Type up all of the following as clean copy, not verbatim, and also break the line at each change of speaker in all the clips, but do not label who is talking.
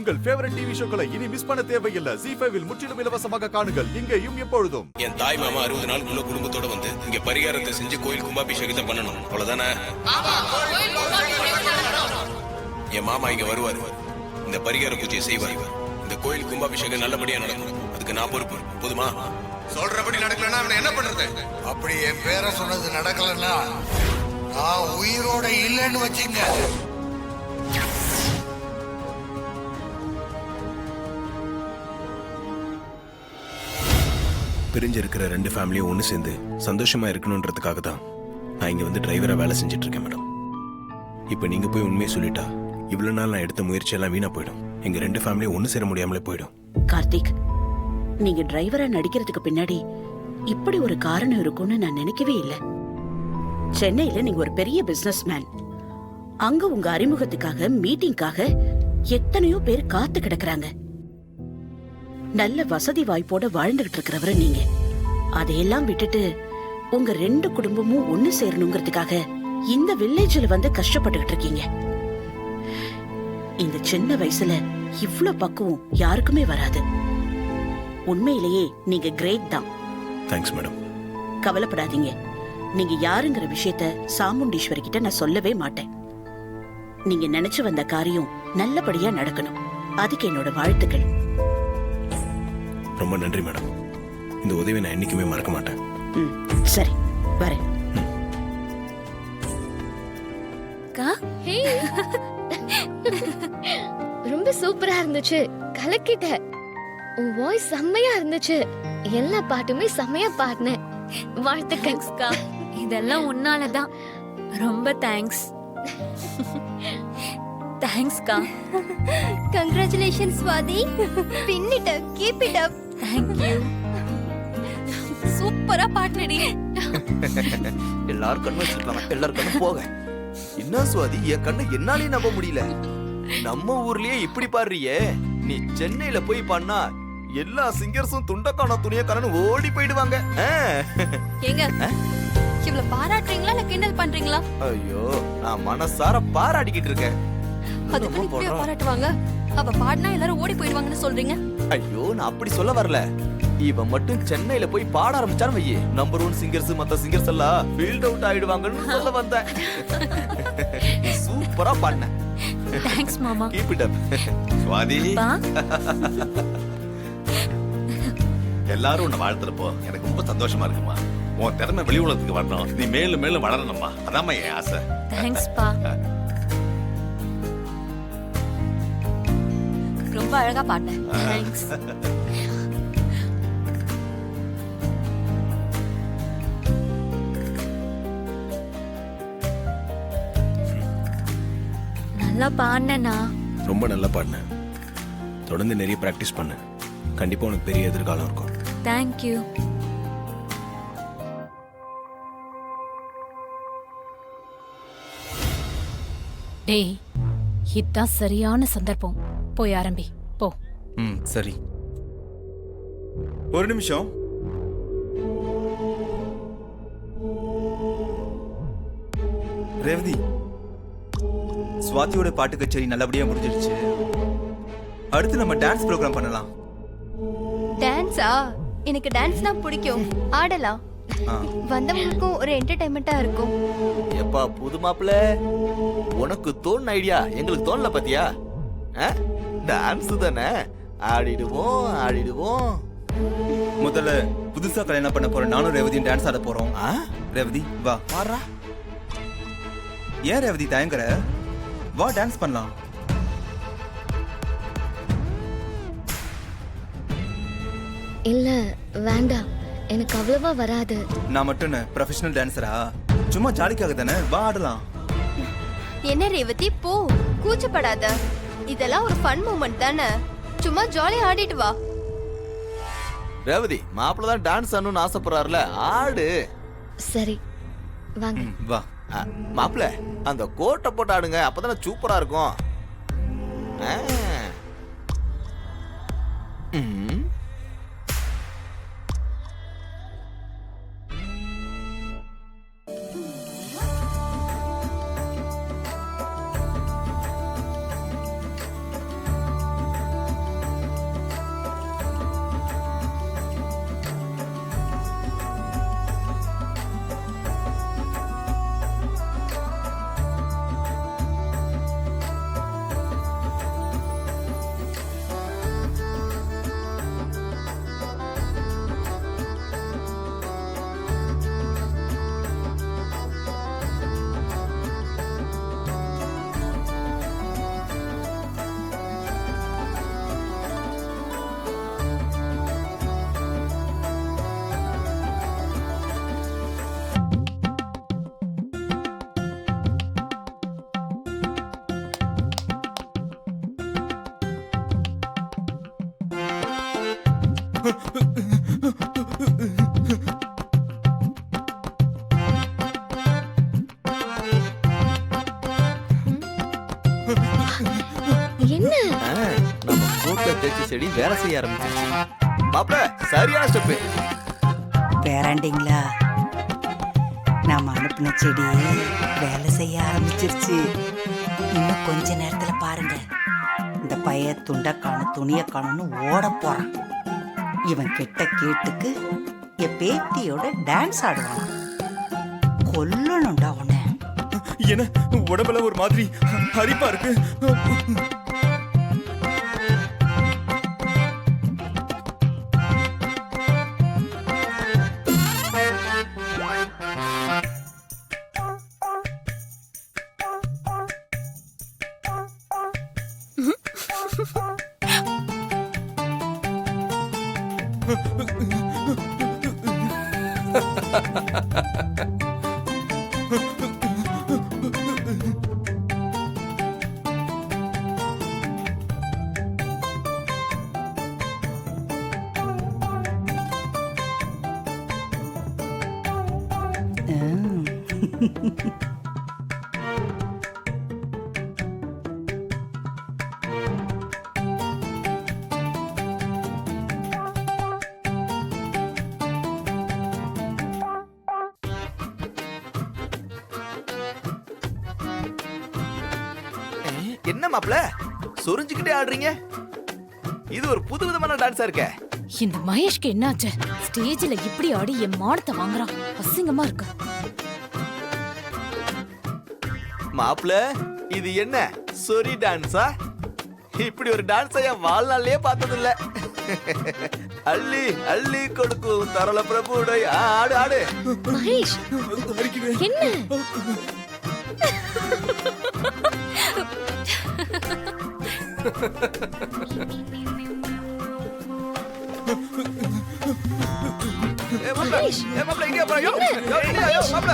உங்கள் favourite TV ஷோக்களை இனி miss பண்ண தேவையில்லை. ZEE5 இல் முற்றிலும் இலவசமாக காணுங்கள். இங்கேயும் எப்பொழுதும்.
என் தாய் மாமா 60 நாளுக்குள்ள குடும்பத்தோட வந்து இங்க பரிகாரத்தை செஞ்சு கோயில் கும்பாபிஷேகத்தை பண்ணணும். அவ்வளவுதானே? என் மாமா இங்க வருவாரு, இந்த பரிகார பூஜையை செய்வார். இந்த கோயில் கும்பாபிஷேகம் நல்லபடியா நடக்கும். அதுக்கு நான் பொறுப்பு. போதுமா?
சொல்றபடி நடக்கலன்னா அவனை என்ன பண்றது?
அப்படி என் பேரை சொன்னது நடக்கலன்னா நான் உயிரோட இல்லைன்னு வச்சுங்க.
பிரிஞ்சிருக்கிற 2 ஃபேமிலியும் ஒன்று சேர்ந்து சந்தோஷமா இருக்கணுன்றதுக்காக தான் நான் இங்க வந்து டிரைவரா வேலை செஞ்சுட்டு இருக்கேன் மேடம். இப்போ நீங்க போய் உண்மையை சொல்லிட்டா இவ்வளவு நாள் நான் எடுத்த முயற்சி எல்லாம் வீணா போயிடும். எங்க 2 ஃபேமிலியும் ஒன்று சேர முடியாமலே போயிடும்.
கார்த்திக், நீங்க டிரைவரா நடிக்கிறதுக்கு பின்னாடி இப்படி ஒரு காரணம் இருக்கும்னு நான் நினைக்கவே இல்லை. சென்னையில நீங்க ஒரு பெரிய பிசினஸ் மேன். அங்க உங்க அறிமுகத்துக்காக மீட்டிங்காக எத்தனையோ பேர் காத்து கிடக்குறாங்க. நல்ல வசதி வாய்ப்போட வாழ்ந்துகிட்டு இருக்கிறவரை நீங்க அதையெல்லாம் விட்டுட்டு உங்க 2 குடும்பமும் ஒண்ணு சேரணுங்கிறதுக்காக இந்த வில்லேஜ்ல வந்து கஷ்டப்பட்டுக்கிட்டு இருக்கீங்க. இந்த சின்ன வயசுல இவ்ளோ பக்குவம் யாருக்குமே வராது. உண்மையிலேயே நீங்க கிரேட் தான்.
Thanks madam.
கவலைப்படாதீங்க. நீங்க யாருங்கிற விஷயத்த சாமுண்டீஸ்வரி கிட்ட நான் சொல்லவே மாட்டேன். நீங்க நினைச்சு வந்த காரியம் நல்லபடியா நடக்கணும். அதுக்கு என்னோட வாழ்த்துக்கள்.
ரொம்ப நன்றி மேடம். இந்த உதவி நான் என்னைக்குமே மறக்க மாட்டேன்.
சரி, வரேன்.
ரொம்ப சூப்பரா இருந்துச்சு. கலக்கிட்ட. உன் வாய்ஸ் செம்மையா இருந்துச்சு. எல்லா பாட்டுமே செம்மையா பாடினேன். வாழ்த்துக்கள்ஸ்கா.
இதெல்லாம் உன்னாலதான். ரொம்ப தேங்க்ஸ். தேங்க்ஸ்கா.
கங்க்ராச்சுலேஷன்ஸ் ஸ்வாதி. பின்னிட்ட. Keep it up.
Thank you. சூப்பரா பாடுனடி.
எல்லாரும் கண்ணு வச்சிருக்காங்க. எல்லாரும் கண்ணு போக. என்ன சுவாதி, என் கண்ணு என்னாலே நம்ப முடியல. நம்ம ஊர்லயே இப்படி பாடுறியே, நீ சென்னையில போய் பாடினா எல்லா சிங்கர்ஸும் துண்டக்கான துணியக்காரன்னு ஓடி போயிடுவாங்க.
ஏங்க, இவ்வளவு பாராட்டுறீங்களா இல்ல கிண்டல் பண்றீங்களா?
ஐயோ, நான் மனசார பாராட்டிக்கிட்டு இருக்கேன்.
அதுக்கு இப்படியே பாராட்டுவாங்க? அவ பாடினா எல்லாரும் ஓடி போயிடுவாங்கன்னு சொல்றீங்க?
ஐயோ, நான் அப்படி சொல்ல வரல. இவன் மட்டும் சென்னையில போய் பாட ஆரம்பிச்சான்னு வையே, நம்பர் 1 சிங்கர்ஸ் மத்த சிங்கர்ஸ் எல்லாம் ஃபீல்ட் அவுட் ஆயிடுவாங்கன்னு சொல்ல வந்தேன். சூப்பரா பாடுன.
தேங்க்ஸ் மாமா.
Keep it up.
சுவாதி, எல்லாரும் உன்னை வாழ்த்துறப்போ எனக்கு ரொம்ப சந்தோஷமா இருக்குமா. உன் திறமை வெளி உலகத்துக்கு வரணும். நீ மேலும் மேலும் வளரணுமா. அதாம்மா என் ஆசை.
தேங்க்ஸ் பா. ரொம்ப அழகா பாடுன. தேங்க்ஸ். நல்லா பாடுனா.
ரொம்ப நல்லா பாடினேன். தொடர்ந்து நிறைய பிராக்டிஸ் பண்ணு. கண்டிப்பா உனக்கு பெரிய எதிர்காலம் இருக்கும்.
Thank you. டேய், இதான் சரியான சந்தர்ப்பம். போய் ஆரம்பி. போ.
சரி.
ஒரு நிமிஷம். ரேவதி, சுவாதியோட பாட்டு கச்சேரி நல்லபடியா முடிஞ்சிருச்சு. அடுத்து நம்ம டான்ஸ் ப்ரோக்ராம் பண்ணலாம்.
டான்ஸா? எனக்கு டான்ஸ்னா பிடிக்கும். ஆடலாம். வந்தவங்களுக்கும் ஒரு என்டர்டைன்மெண்டா இருக்கும்.
எப்பா புது மாப்பிள்ள, உனக்கு தோணுன ஐடியா எங்களுக்கு தோணல பாத்தியா? டான்ஸ் தானே, ஆடிடுவோம் ஆடிடுவோம்.
முதல்ல புதுசா கல்யாணம் பண்ண போற நானும் ரேவதியும் டான்ஸ் ஆட போறோம். ரேவதி வா.
மாறா.
ஏன் ரேவதி தயங்குற? வா டான்ஸ் பண்ணலாம்.
இல்ல வேண்டாம், எனக்கு அவ்வளவா வராது.
நான் மட்டும் ப்ரொஃபஷனல் டான்ஸரா? சும்மா ஜாலிக்காக தானே, வா ஆடலாம்.
என்ன ரேவதி, போ. கூச்சப்படாத. இதெல்லாம் ஒரு ஃபன் மூமெண்ட் தானே. சும்மா ஜாலியா ஆடிட்டு வா.
ரேவதி, மாப்பிள்ள தான் டான்ஸ் ஆடணும்னு ஆசைப்படுறாருல, ஆடு.
சரி வாங்க.
வா.
மாப்பிள்ள, அந்த கோட்டை போட்டு ஆடுங்க, அப்பதானே சூப்பரா இருக்கும்.
என்ன
நம்ம கோட்ல தேய்ச்சி செடி வேலை செய்ய ஆரம்பிச்சிருச்சு. மாப்ள சரியான ஸ்டெப்பு.
பேராண்டிங்களா, நாம அனுப்பின செடி வேலை செய்ய ஆரம்பிச்சிருச்சு. இன்னும் கொஞ்ச நேரத்துல பாருங்க, இந்த பைய துண்டை காணும் துணியை காணும்னு ஓட போறான். இவன் கெட்ட கேட்டுக்கு என் பேத்தியோட டான்ஸ் ஆடுவான். கொல்லணும்டா உன்னை.
என்ன உடம்புல ஒரு மாதிரி அரிப்பா இருக்கு.
என்ன மாப்ள சொரிஞ்சுக்கிட்டே ஆடுறீங்க? இது ஒரு புதுவிதமான டான்ஸா இருக்கே.
இந்த மகேஷ்க்கு என்னாச்சு? ஸ்டேஜ்ல இப்படி ஆடி என் மானத்தை வாங்குறான். அசிங்கமா இருக்கு.
மாப்ள இது என்ன சொரி டான்ஸா? இப்படி ஒரு டான்ஸை என் வாழ்நாள்லயே பார்த்தது இல்ல. அள்ளி அள்ளி கொடுக்கும் தரல பிரபுடை. ஆடு ஆடு.
மகேஷ் என்ன மகேஷ்
இங்க பாரு. மாப்ள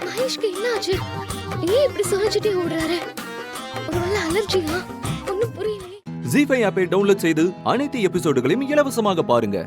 மகேஷ்க்கு என்னாச்சு? ஏன் இப்படி சொல்லிச்சுட்டே ஓடுறாரு? ஒருவேளை அலர்ஜியா? ஒன்னும் புரியல.
ஜி5 ஆப்பை டவுன்லோட் செய்து அனைத்து எபிசோடுகளையும் இலவசமாக பாருங்க.